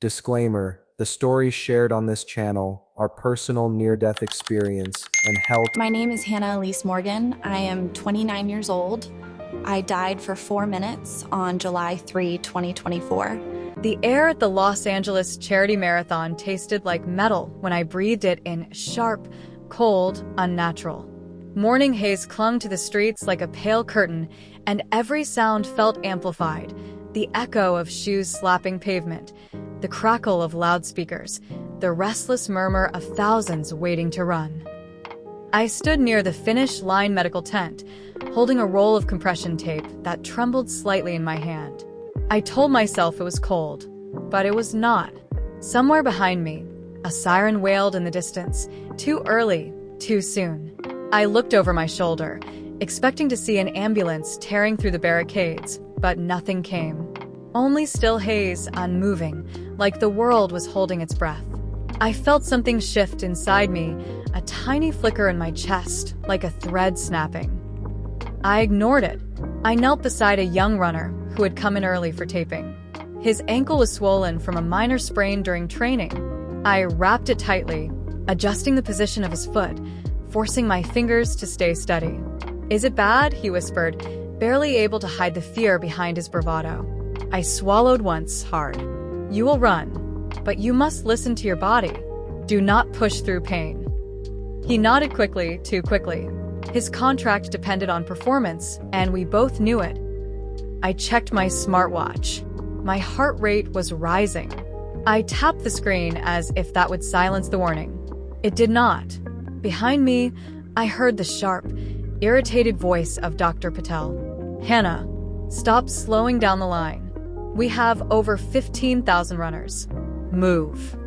Disclaimer: the stories shared on this channel are personal near-death experience and health. My name is Hannah Elise Morgan. I am 29 years old. I died for 4 minutes on July 3, 2024. The air at the Los Angeles Charity Marathon tasted like metal when I breathed it in, sharp, cold, unnatural. Morning haze clung to the streets like a pale curtain, and every sound felt amplified. The echo of shoes slapping pavement, the crackle of loudspeakers, the restless murmur of thousands waiting to run. I stood near the finish line medical tent, holding a roll of compression tape that trembled slightly in my hand. I told myself it was cold, but it was not. Somewhere behind me, a siren wailed in the distance, too early, too soon. I looked over my shoulder, expecting to see an ambulance tearing through the barricades, but nothing came. Only still haze, unmoving, like the world was holding its breath. I felt something shift inside me, a tiny flicker in my chest, like a thread snapping. I ignored it. I knelt beside a young runner who had come in early for taping. His ankle was swollen from a minor sprain during training. I wrapped it tightly, adjusting the position of his foot, forcing my fingers to stay steady. "Is it bad?" he whispered, barely able to hide the fear behind his bravado. I swallowed once, hard. "You will run, but you must listen to your body. Do not push through pain." He nodded quickly, too quickly. His contract depended on performance, and we both knew it. I checked my smartwatch. My heart rate was rising. I tapped the screen as if that would silence the warning. It did not. Behind me, I heard the sharp, irritated voice of Dr. Patel. "Hannah, stop slowing down the line. We have over 15,000 runners. Move."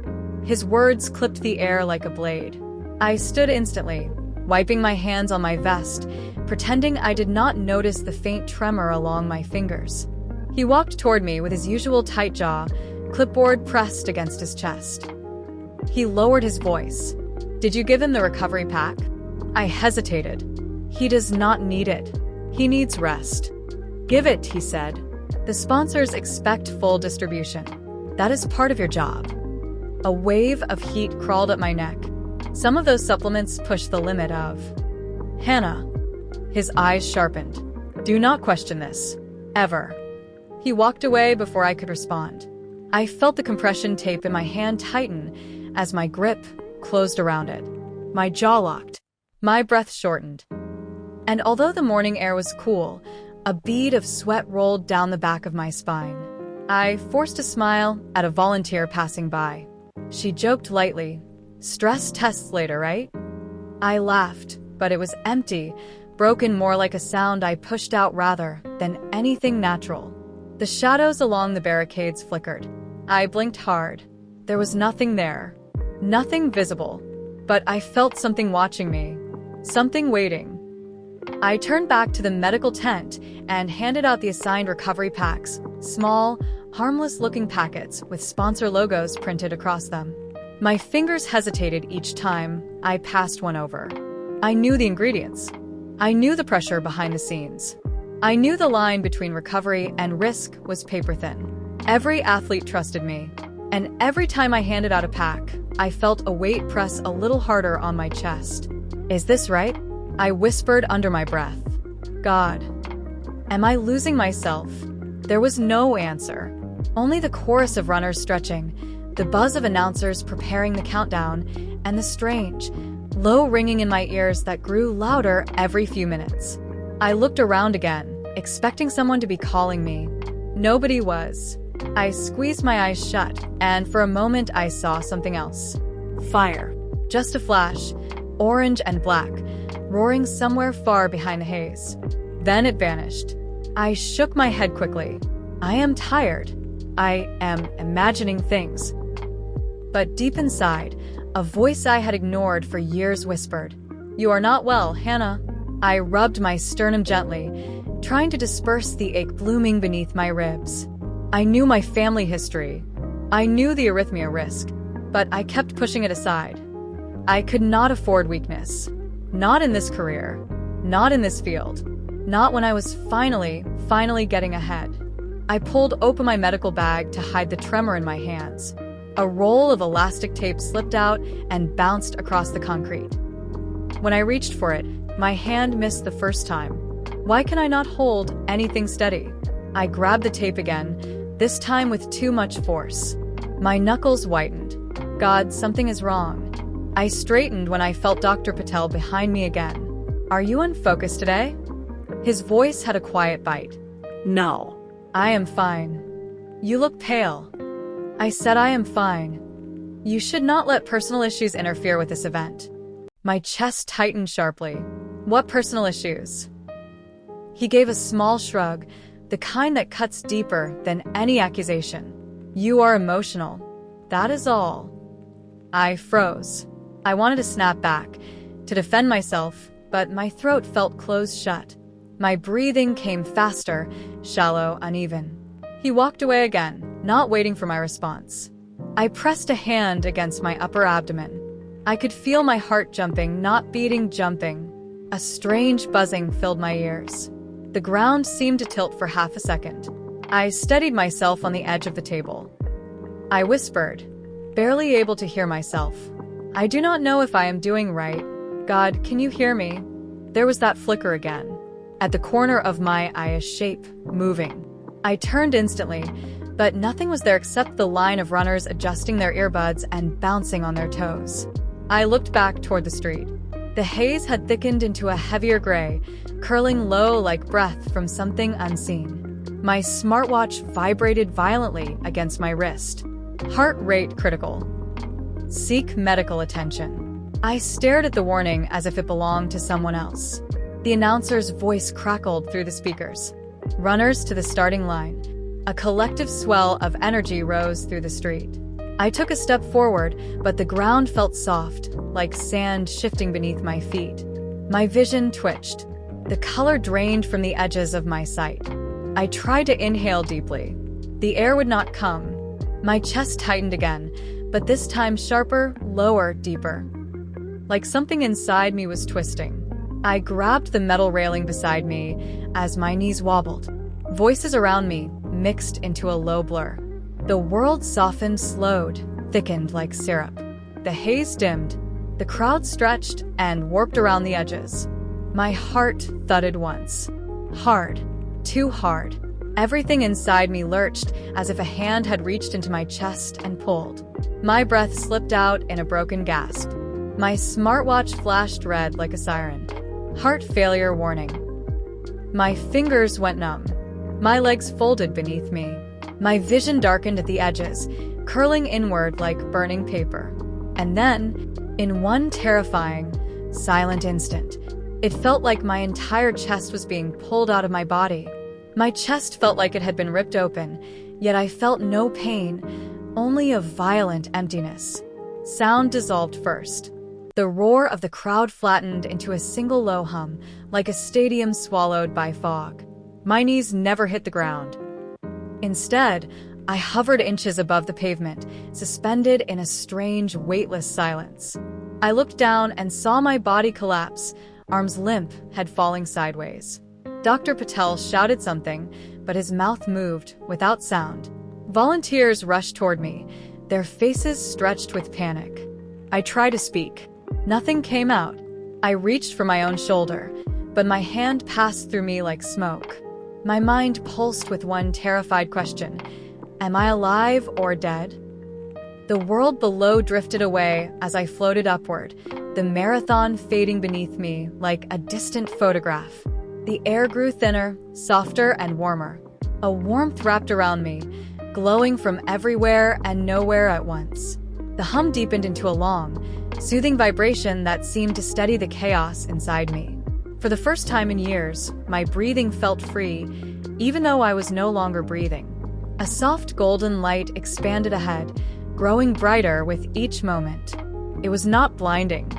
His words clipped the air like a blade. I stood instantly, wiping my hands on my vest, pretending I did not notice the faint tremor along my fingers. He walked toward me with his usual tight jaw, clipboard pressed against his chest. He lowered his voice. "Did you give him the recovery pack?" I hesitated. "He does not need it. He needs rest." "Give it," he said. "The sponsors expect full distribution. That is part of your job." A wave of heat crawled up my neck. Some of those supplements push the limit of... "Hannah." His eyes sharpened. "Do not question this. Ever." He walked away before I could respond. I felt the compression tape in my hand tighten as my grip closed around it. My jaw locked. My breath shortened. And although the morning air was cool, a bead of sweat rolled down the back of my spine. I forced a smile at a volunteer passing by. She joked lightly, "Stress tests later, right?" I laughed, but it was empty, broken more like a sound I pushed out rather than anything natural. The shadows along the barricades flickered. I blinked hard. There was nothing there. Nothing visible. But I felt something watching me. Something waiting. I turned back to the medical tent and handed out the assigned recovery packs, small, harmless-looking packets with sponsor logos printed across them. My fingers hesitated each time I passed one over. I knew the ingredients. I knew the pressure behind the scenes. I knew the line between recovery and risk was paper-thin. Every athlete trusted me, and every time I handed out a pack, I felt a weight press a little harder on my chest. "Is this right?" I whispered under my breath. "God, am I losing myself?" There was no answer. Only the chorus of runners stretching, the buzz of announcers preparing the countdown, and the strange, low ringing in my ears that grew louder every few minutes. I looked around again, expecting someone to be calling me. Nobody was. I squeezed my eyes shut, and for a moment I saw something else. Fire. Just a flash, orange and black, roaring somewhere far behind the haze. Then it vanished. I shook my head quickly. I am tired. I am imagining things. But deep inside, a voice I had ignored for years whispered, "You are not well, Hannah." I rubbed my sternum gently, trying to disperse the ache blooming beneath my ribs. I knew my family history. I knew the arrhythmia risk, but I kept pushing it aside. I could not afford weakness. Not in this career. Not in this field. Not when I was finally getting ahead. I pulled open my medical bag to hide the tremor in my hands. A roll of elastic tape slipped out and bounced across the concrete. When I reached for it, my hand missed the first time. Why can I not hold anything steady? I grabbed the tape again, this time with too much force. My knuckles whitened. God, something is wrong. I straightened when I felt Dr. Patel behind me again. Are you unfocused today? His voice had a quiet bite. No. I am fine. You look pale. I said I am fine. You should not let personal issues interfere with this event. My chest tightened sharply. What personal issues? He gave a small shrug, the kind that cuts deeper than any accusation. You are emotional. That is all. I froze. I wanted to snap back, to defend myself, but my throat felt closed shut. My breathing came faster, shallow, uneven. He walked away again, not waiting for my response. I pressed a hand against my upper abdomen. I could feel my heart jumping, not beating, jumping. A strange buzzing filled my ears. The ground seemed to tilt for half a second. I steadied myself on the edge of the table. I whispered, barely able to hear myself. I do not know if I am doing right. God, can you hear me? There was that flicker again. At the corner of my eye, a shape moving. I turned instantly, but nothing was there except the line of runners adjusting their earbuds and bouncing on their toes. I looked back toward the street. The haze had thickened into a heavier gray, curling low like breath from something unseen. My smartwatch vibrated violently against my wrist. Heart rate critical. Seek medical attention. I stared at the warning as if it belonged to someone else. The announcer's voice crackled through the speakers. Runners to the starting line. A collective swell of energy rose through the street. I took a step forward, but the ground felt soft, like sand shifting beneath my feet. My vision twitched. The color drained from the edges of my sight. I tried to inhale deeply. The air would not come. My chest tightened again, but this time sharper, lower, deeper. Like something inside me was twisting. I grabbed the metal railing beside me as my knees wobbled. Voices around me mixed into a low blur. The world softened, slowed, thickened like syrup. The haze dimmed. The crowd stretched and warped around the edges. My heart thudded once. Hard. Too hard. Everything inside me lurched as if a hand had reached into my chest and pulled. My breath slipped out in a broken gasp. My smartwatch flashed red like a siren. Heart failure warning. My fingers went numb. My legs folded beneath me. My vision darkened at the edges, curling inward like burning paper. And then, in one terrifying, silent instant, it felt like my entire chest was being pulled out of my body. My chest felt like it had been ripped open, yet I felt no pain, only a violent emptiness. Sound dissolved first. The roar of the crowd flattened into a single low hum, like a stadium swallowed by fog. My knees never hit the ground. Instead, I hovered inches above the pavement, suspended in a strange, weightless silence. I looked down and saw my body collapse, arms limp, head falling sideways. Dr. Patel shouted something, but his mouth moved without sound. Volunteers rushed toward me, their faces stretched with panic. I tried to speak. Nothing came out. I reached for my own shoulder, but my hand passed through me like smoke. My mind pulsed with one terrified question. Am I alive or dead? The world below drifted away as I floated upward, the marathon fading beneath me like a distant photograph. The air grew thinner, softer, and warmer. A warmth wrapped around me, glowing from everywhere and nowhere at once. The hum deepened into a long, soothing vibration that seemed to steady the chaos inside me. For the first time in years, my breathing felt free, even though I was no longer breathing. A soft golden light expanded ahead, growing brighter with each moment. It was not blinding.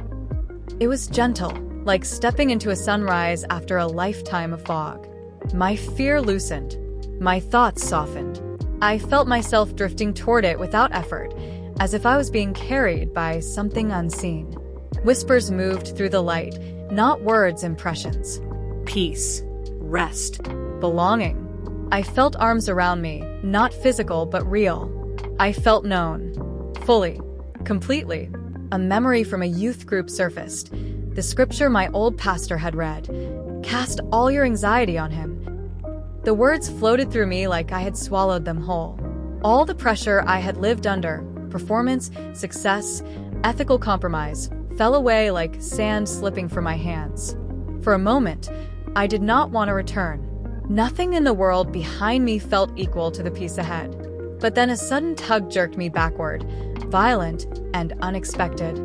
It was gentle, like stepping into a sunrise after a lifetime of fog. My fear loosened. My thoughts softened. I felt myself drifting toward it without effort, as if I was being carried by something unseen. Whispers moved through the light, not words, impressions. Peace. Rest. Belonging. I felt arms around me, not physical but real. I felt known. Fully. Completely. A memory from a youth group surfaced. The scripture my old pastor had read. Cast all your anxiety on him. The words floated through me like I had swallowed them whole. All the pressure I had lived under, performance, success, ethical compromise, fell away like sand slipping from my hands. For a moment, I did not want to return. Nothing in the world behind me felt equal to the piece ahead. But then a sudden tug jerked me backward, violent and unexpected.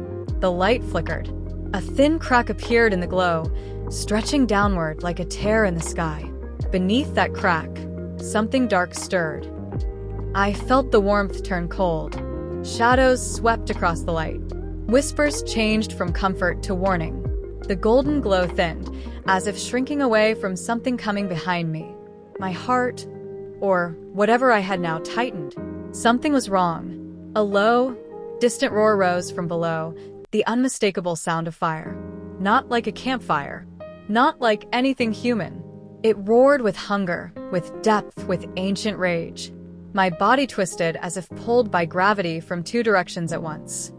The light flickered. A thin crack appeared in the glow, stretching downward like a tear in the sky. Beneath that crack, something dark stirred. I felt the warmth turn cold. Shadows swept across the light. Whispers changed from comfort to warning. The golden glow thinned, as if shrinking away from something coming behind me. My heart, or whatever I had now, tightened. Something was wrong. A low, distant roar rose from below, the unmistakable sound of fire. Not like a campfire. Not like anything human. It roared with hunger, with depth, with ancient rage. My body twisted as if pulled by gravity from two directions at once.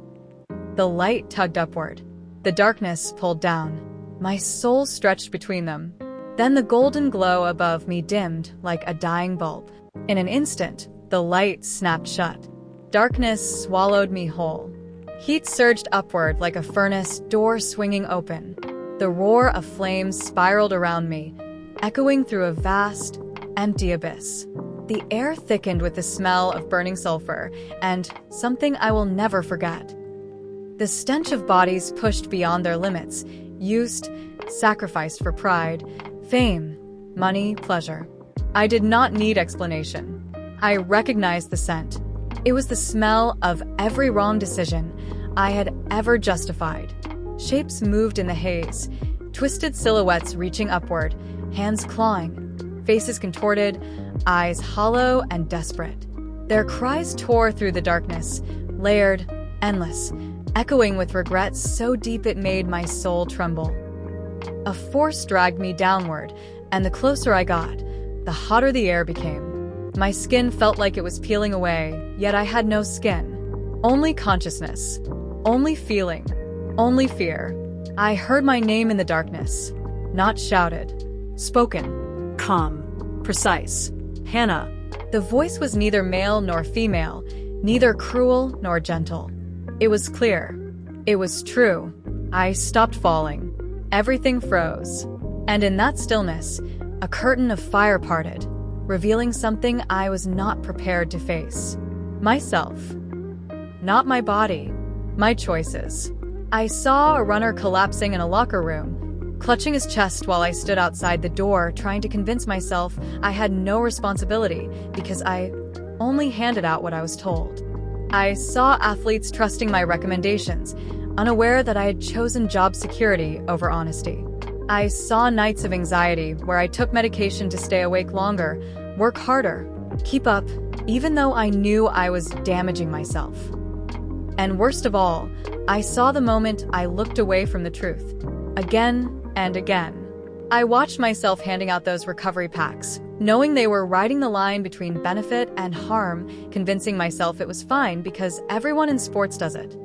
The light tugged upward. The darkness pulled down. My soul stretched between them. Then the golden glow above me dimmed like a dying bulb. In an instant, the light snapped shut. Darkness swallowed me whole. Heat surged upward like a furnace, door swinging open. The roar of flames spiraled around me, echoing through a vast, empty abyss. The air thickened with the smell of burning sulfur, and something I will never forget. The stench of bodies pushed beyond their limits, used, sacrificed for pride, fame, money, pleasure. I did not need explanation. I recognized the scent. It was the smell of every wrong decision I had ever justified. Shapes moved in the haze, twisted silhouettes reaching upward, hands clawing, faces contorted, eyes hollow and desperate. Their cries tore through the darkness, layered, endless, echoing with regrets so deep it made my soul tremble. A force dragged me downward, and the closer I got, the hotter the air became. My skin felt like it was peeling away, yet I had no skin. Only consciousness. Only feeling. Only fear. I heard my name in the darkness. Not shouted. Spoken. Calm. Precise. Hannah. The voice was neither male nor female, neither cruel nor gentle. It was clear. It was true. I stopped falling. Everything froze. And in that stillness, a curtain of fire parted, revealing something I was not prepared to face. Myself. Not my body. My choices. I saw a runner collapsing in a locker room, clutching his chest while I stood outside the door, trying to convince myself I had no responsibility because I only handed out what I was told. I saw athletes trusting my recommendations, unaware that I had chosen job security over honesty. I saw nights of anxiety where I took medication to stay awake longer, work harder, keep up, even though I knew I was damaging myself. And worst of all, I saw the moment I looked away from the truth. Again and again. I watched myself handing out those recovery packs, knowing they were riding the line between benefit and harm, convincing myself it was fine because everyone in sports does it.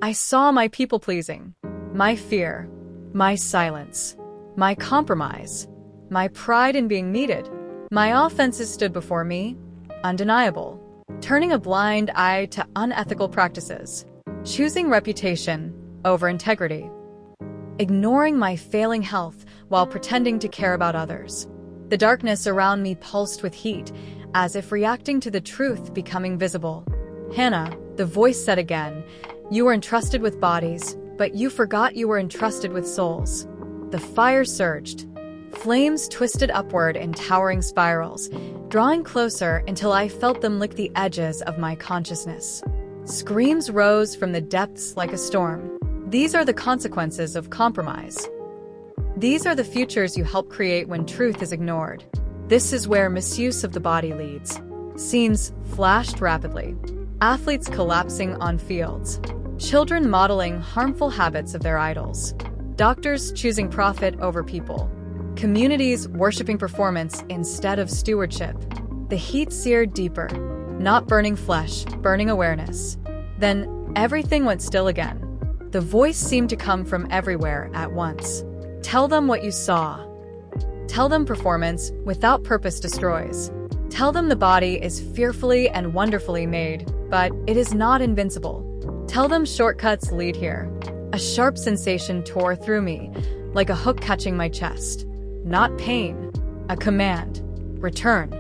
I saw my people-pleasing, my fear, my silence, my compromise, my pride in being needed. My offenses stood before me, undeniable, turning a blind eye to unethical practices, choosing reputation over integrity, ignoring my failing health while pretending to care about others. The darkness around me pulsed with heat, as if reacting to the truth becoming visible. Hannah, the voice said again, you were entrusted with bodies, but you forgot you were entrusted with souls. The fire surged. Flames twisted upward in towering spirals, drawing closer until I felt them lick the edges of my consciousness. Screams rose from the depths like a storm. These are the consequences of compromise. These are the futures you help create when truth is ignored. This is where misuse of the body leads. Scenes flashed rapidly. Athletes collapsing on fields. Children modeling harmful habits of their idols. Doctors choosing profit over people. Communities worshiping performance instead of stewardship. The heat seared deeper, not burning flesh, burning awareness. Then everything went still again. The voice seemed to come from everywhere at once. Tell them what you saw. Tell them performance without purpose destroys. Tell them the body is fearfully and wonderfully made, but it is not invincible. Tell them shortcuts lead here. A sharp sensation tore through me, like a hook catching my chest. Not pain, a command. Return.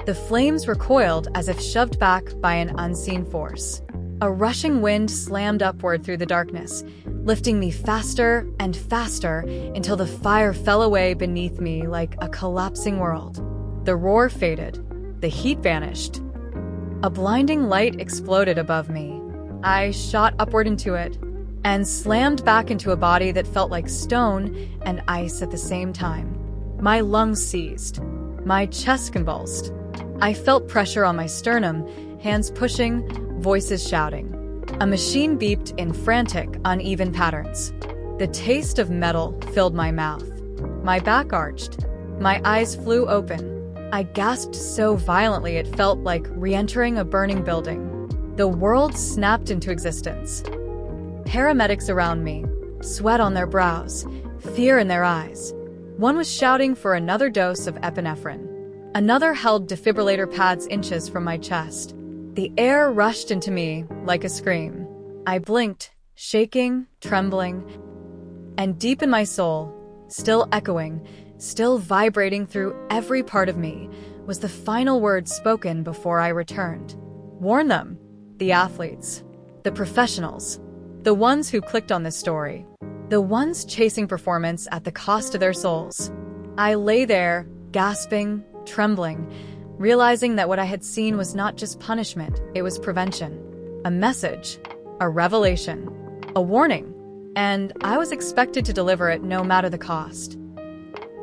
The flames recoiled as if shoved back by an unseen force. A rushing wind slammed upward through the darkness, lifting me faster and faster until the fire fell away beneath me like a collapsing world. The roar faded. The heat vanished. A blinding light exploded above me. I shot upward into it and slammed back into a body that felt like stone and ice at the same time. My lungs seized. My chest convulsed. I felt pressure on my sternum, hands pushing, voices shouting. A machine beeped in frantic, uneven patterns. The taste of metal filled my mouth. My back arched. My eyes flew open. I gasped so violently it felt like re-entering a burning building. The world snapped into existence. Paramedics around me, sweat on their brows, fear in their eyes. One was shouting for another dose of epinephrine. Another held defibrillator pads inches from my chest. The air rushed into me like a scream. I blinked, shaking, trembling, and deep in my soul, still echoing, still vibrating through every part of me, was the final word spoken before I returned. Warn them, the athletes, the professionals, the ones who clicked on this story, the ones chasing performance at the cost of their souls. I lay there, gasping, trembling, realizing that what I had seen was not just punishment, it was prevention. A message, a revelation, a warning, and I was expected to deliver it no matter the cost.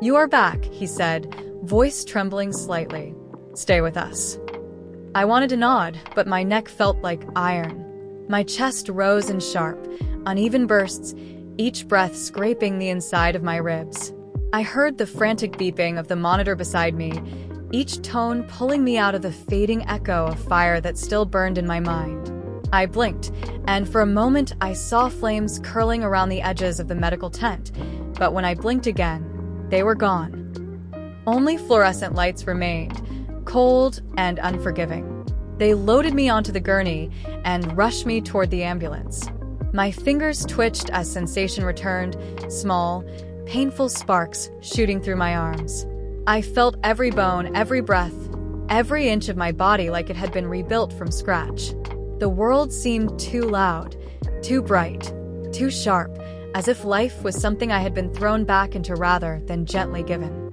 "You are back," he said, voice trembling slightly. "Stay with us." I wanted to nod, but my neck felt like iron. My chest rose in sharp, uneven bursts, each breath scraping the inside of my ribs. I heard the frantic beeping of the monitor beside me, each tone pulling me out of the fading echo of fire that still burned in my mind. I blinked, and for a moment I saw flames curling around the edges of the medical tent, but when I blinked again, they were gone. Only fluorescent lights remained, cold and unforgiving. They loaded me onto the gurney and rushed me toward the ambulance. My fingers twitched as sensation returned, small, painful sparks shooting through my arms. I felt every bone, every breath, every inch of my body like it had been rebuilt from scratch. The world seemed too loud, too bright, too sharp, as if life was something I had been thrown back into rather than gently given.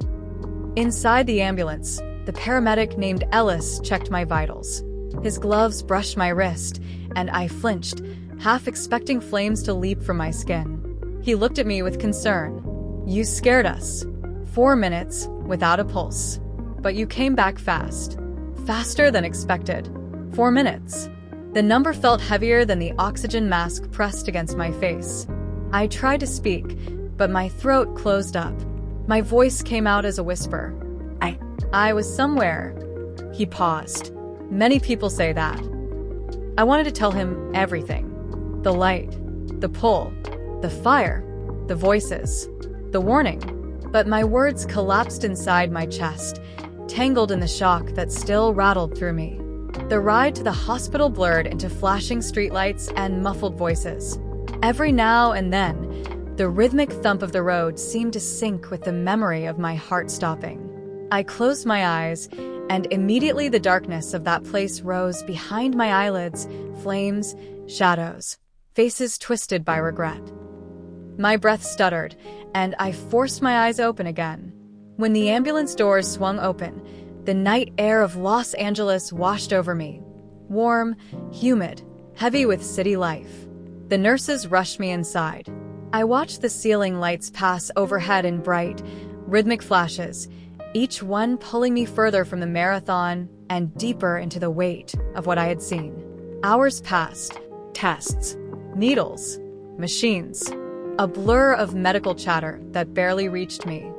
Inside the ambulance, the paramedic named Ellis checked my vitals. His gloves brushed my wrist, and I flinched, half expecting flames to leap from my skin. He looked at me with concern. "You scared us. 4 minutes, without a pulse. But you came back fast. Faster than expected. 4 minutes." The number felt heavier than the oxygen mask pressed against my face. I tried to speak, but my throat closed up. My voice came out as a whisper. I was somewhere. He paused. Many people say that. I wanted to tell him everything. The light, the pull, the fire, the voices, the warning. But my words collapsed inside my chest, tangled in the shock that still rattled through me. The ride to the hospital blurred into flashing streetlights and muffled voices. Every now and then, the rhythmic thump of the road seemed to sync with the memory of my heart stopping. I closed my eyes, and immediately the darkness of that place rose behind my eyelids, flames, shadows, faces twisted by regret. My breath stuttered, and I forced my eyes open again. When the ambulance doors swung open, the night air of Los Angeles washed over me. Warm, humid, heavy with city life. The nurses rushed me inside. I watched the ceiling lights pass overhead in bright, rhythmic flashes, each one pulling me further from the marathon and deeper into the weight of what I had seen. Hours passed. Tests, needles, machines. A blur of medical chatter that barely reached me.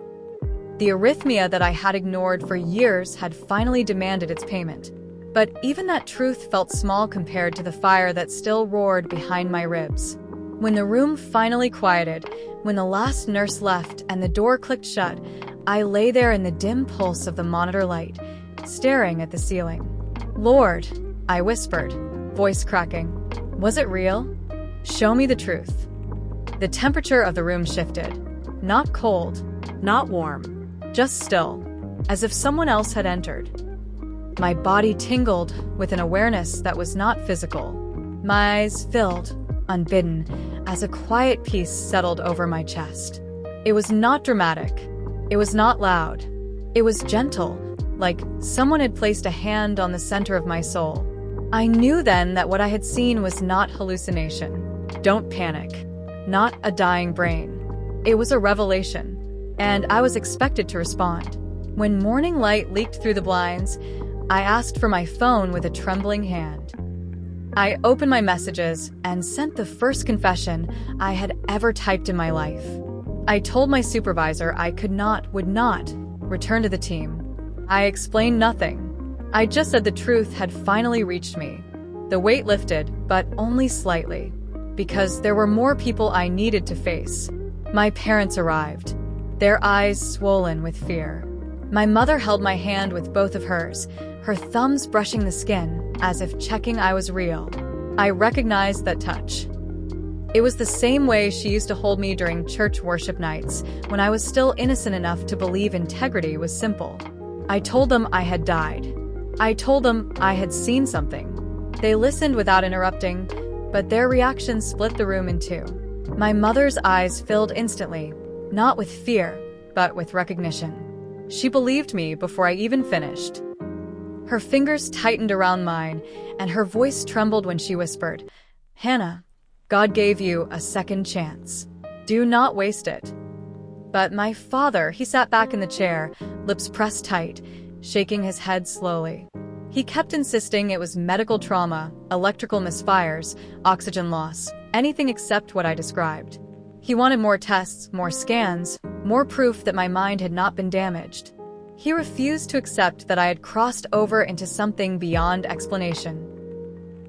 The arrhythmia that I had ignored for years had finally demanded its payment. But even that truth felt small compared to the fire that still roared behind my ribs. When the room finally quieted, when the last nurse left and the door clicked shut, I lay there in the dim pulse of the monitor light, staring at the ceiling. "Lord," I whispered, voice cracking. "Was it real? Show me the truth." The temperature of the room shifted. Not cold, Not warm. just still, as if someone else had entered. My body tingled with an awareness that was not physical. My eyes filled, unbidden, as a quiet peace settled over my chest. It was not dramatic. It was not loud. It was gentle, like someone had placed a hand on the center of my soul. I knew then that what I had seen was not hallucination. Don't panic. Not a dying brain. It was a revelation, and I was expected to respond. When morning light leaked through the blinds, I asked for my phone with a trembling hand. I opened my messages and sent the first confession I had ever typed in my life. I told my supervisor I would not return to the team. I explained nothing. I just said the truth had finally reached me. The weight lifted, but only slightly, because there were more people I needed to face. My parents arrived, their eyes swollen with fear. My mother held my hand with both of hers, her thumbs brushing the skin, as if checking I was real. I recognized that touch. It was the same way she used to hold me during church worship nights, when I was still innocent enough to believe integrity was simple. I told them I had died. I told them I had seen something. They listened without interrupting, but their reaction split the room in two. My mother's eyes filled instantly, not with fear, but with recognition. She believed me before I even finished. Her fingers tightened around mine, and her voice trembled when she whispered, "Hannah, God gave you a second chance. Do not waste it." But my father, he sat back in the chair, lips pressed tight, shaking his head slowly. He kept insisting it was medical trauma, electrical misfires, oxygen loss, anything except what I described. He wanted more tests, more scans, more proof that my mind had not been damaged. He refused to accept that I had crossed over into something beyond explanation.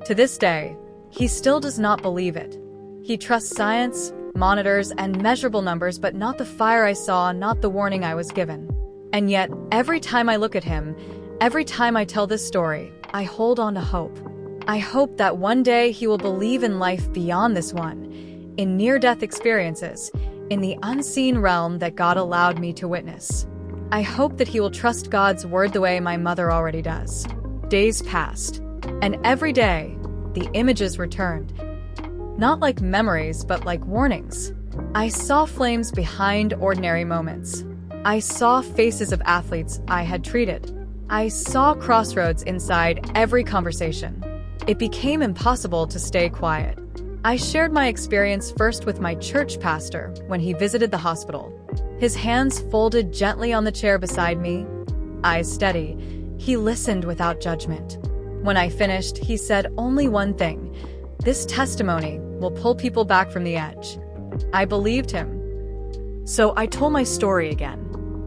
To this day, he still does not believe it. He trusts science, monitors, and measurable numbers, but not the fire I saw, not the warning I was given. And yet, every time I look at him, every time I tell this story, I hold on to hope. I hope that one day he will believe in life beyond this one, in near-death experiences, in the unseen realm that God allowed me to witness. I hope that he will trust God's word the way my mother already does. Days passed, and every day, the images returned. Not like memories, but like warnings. I saw flames behind ordinary moments. I saw faces of athletes I had treated. I saw crossroads inside every conversation. It became impossible to stay quiet. I shared my experience first with my church pastor when he visited the hospital. His hands folded gently on the chair beside me, eyes steady. He listened without judgment. When I finished, he said only one thing: "This testimony will pull people back from the edge." I believed him. So I told my story again.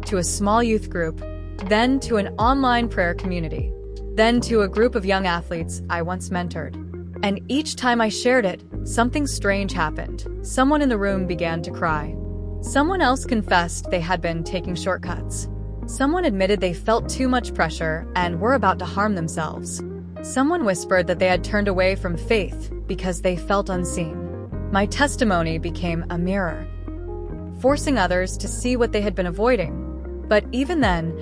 To a small youth group, then to an online prayer community, then to a group of young athletes I once mentored. And each time I shared it, something strange happened. Someone in the room began to cry. Someone else confessed they had been taking shortcuts. Someone admitted they felt too much pressure and were about to harm themselves. Someone whispered that they had turned away from faith because they felt unseen. My testimony became a mirror, forcing others to see what they had been avoiding. But even then,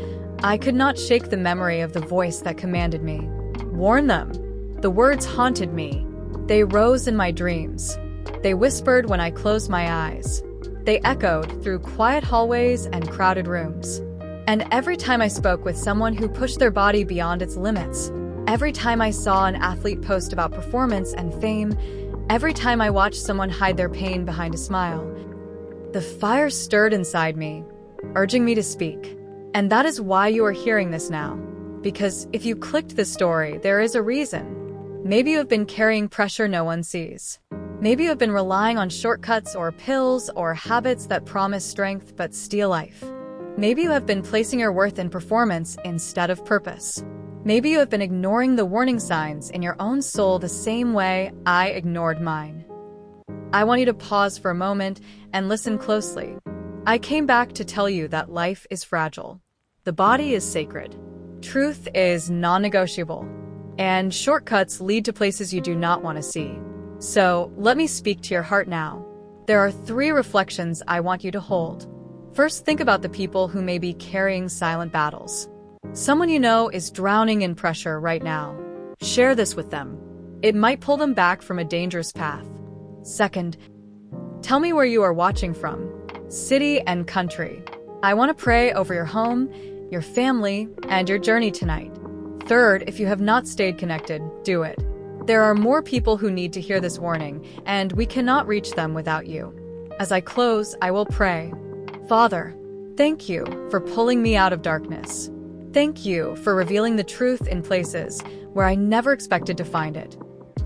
I could not shake the memory of the voice that commanded me. Warn them. The words haunted me. They rose in my dreams. They whispered when I closed my eyes. They echoed through quiet hallways and crowded rooms. And every time I spoke with someone who pushed their body beyond its limits, every time I saw an athlete post about performance and fame, every time I watched someone hide their pain behind a smile, the fire stirred inside me, urging me to speak. And that is why you are hearing this now. Because if you clicked this story, there is a reason. Maybe you have been carrying pressure no one sees. Maybe you have been relying on shortcuts or pills or habits that promise strength but steal life. Maybe you have been placing your worth in performance instead of purpose. Maybe you have been ignoring the warning signs in your own soul the same way I ignored mine. I want you to pause for a moment and listen closely. I came back to tell you that life is fragile. The body is sacred. Truth is non-negotiable. And shortcuts lead to places you do not want to see. So let me speak to your heart now. There are 3 reflections I want you to hold. First, think about the people who may be carrying silent battles. Someone you know is drowning in pressure right now. Share this with them. It might pull them back from a dangerous path. Second, tell me where you are watching from, city and country. I want to pray over your home, your family, and your journey tonight. Third, if you have not stayed connected, do it. There are more people who need to hear this warning, and we cannot reach them without you. As I close, I will pray. Father, thank you for pulling me out of darkness. Thank you for revealing the truth in places where I never expected to find it.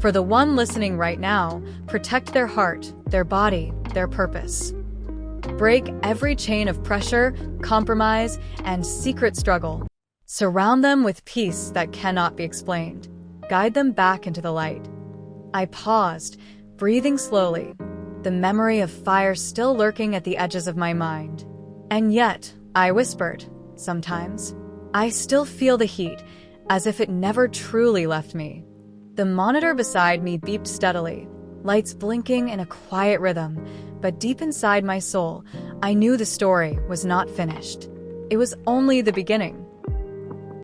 For the one listening right now, protect their heart, their body, their purpose. Break every chain of pressure, compromise, and secret struggle. Surround them with peace that cannot be explained. Guide them back into the light. I paused, breathing slowly, the memory of fire still lurking at the edges of my mind. And yet, I whispered, sometimes, I still feel the heat, as if it never truly left me. The monitor beside me beeped steadily, lights blinking in a quiet rhythm, but deep inside my soul, I knew the story was not finished. It was only the beginning.